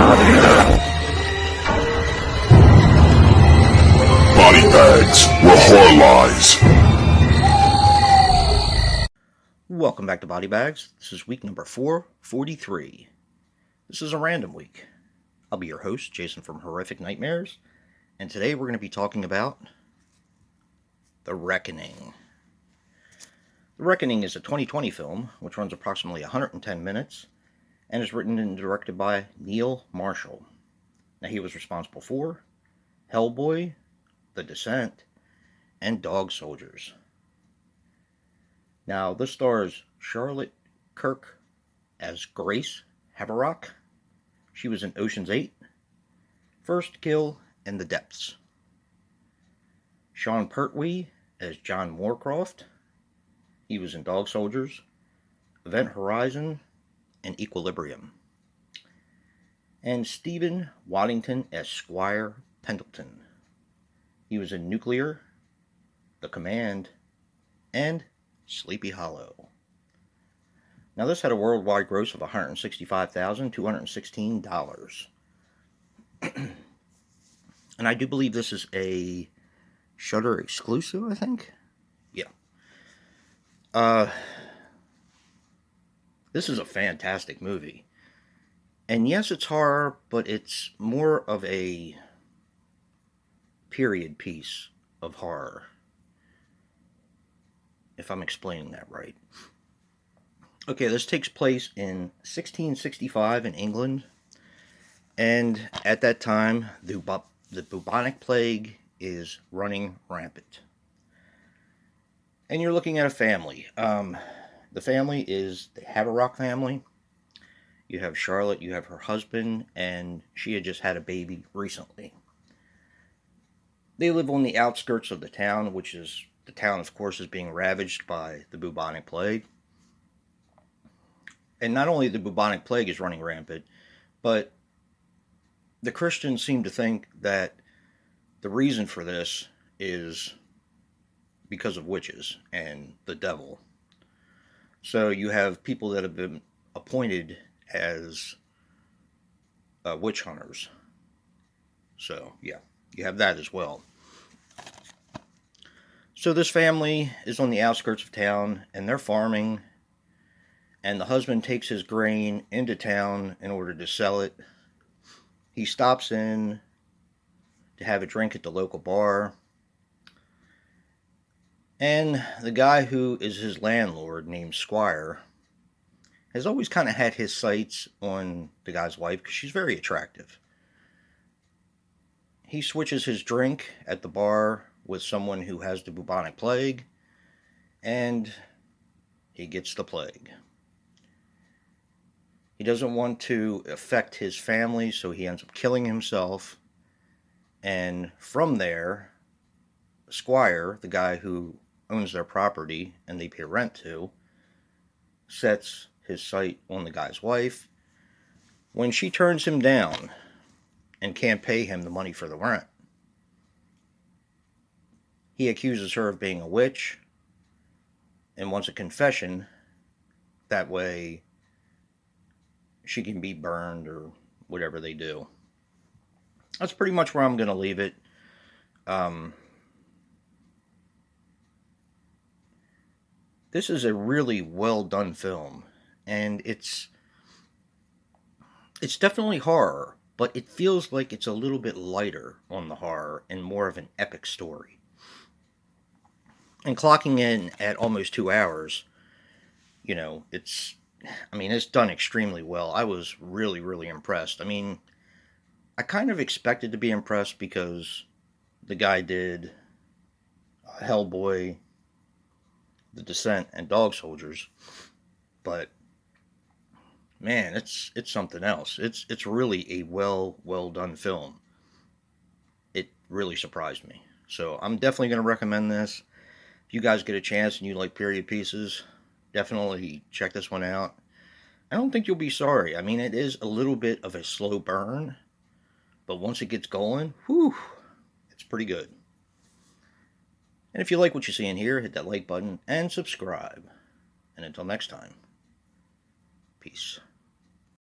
Body bags where horror lies. Welcome back to Body Bags. This is week number 443. This is a random week. I'll be your host, Jason from Horrific Nightmares, and today we're going to be talking about The Reckoning. The Reckoning is a 2020 film which runs approximately 110 minutes and is written and directed by Neil Marshall. Now, he was responsible for Hellboy, The Descent, and Dog Soldiers. Now, this stars Charlotte Kirk as Grace Haverock. She was in Ocean's 8, First Kill, and The Depths. Sean Pertwee as John Moorcroft. He was in Dog Soldiers, Event Horizon, and Equilibrium. And Stephen Waddington as Squire Pendleton. He was in Nuclear, The Command, and Sleepy Hollow. Now, this had a worldwide gross of $165,216. And I do believe this is a Shudder exclusive, I think? Yeah. This is a fantastic movie. And yes, it's horror, but it's more of a period piece of horror, if I'm explaining that right. Okay, this takes place in 1665 in England, and at that time, the bubonic plague is running rampant. And you're looking at a family. The family is the Haverock family. You have Charlotte, you have her husband, and she had just had a baby recently. They live on the outskirts of the town, which is, the town, of course, is being ravaged by the bubonic plague. And not only the bubonic plague is running rampant, but the Christians seem to think that the reason for this is because of witches and the devil. So you have people that have been appointed as witch hunters. So, yeah, you have that as well. So this family is on the outskirts of town, and they're farming, and the husband takes his grain into town in order to sell it. He stops in to have a drink at the local bar, and the guy who is his landlord, named Squire, has always kind of had his sights on the guy's wife because she's very attractive. He switches his drink at the bar with someone who has the bubonic plague, and he gets the plague. He doesn't want to affect his family, so he ends up killing himself. And from there, Squire, the guy who owns their property and they pay rent to, sets his sight on the guy's wife. When she turns him down and can't pay him the money for the rent, he accuses her of being a witch and wants a confession. That way she can be burned or whatever they do. That's pretty much where I'm going to leave it. This is a really well done film, and it's definitely horror, but it feels like it's a little bit lighter on the horror and more of an epic story. And clocking in at almost 2 hours, it's done extremely well. I was really, really impressed. I kind of expected to be impressed because the guy did Hellboy, The Descent, and Dog Soldiers, but man, it's something else. It's really a well done film. It really surprised me. So I'm definitely going to recommend this. If you guys get a chance and you like period pieces, definitely check this one out. I don't think you'll be sorry. It is a little bit of a slow burn, but once it gets going, it's pretty good. And if you like what you see in here, hit that like button and subscribe. And until next time, peace.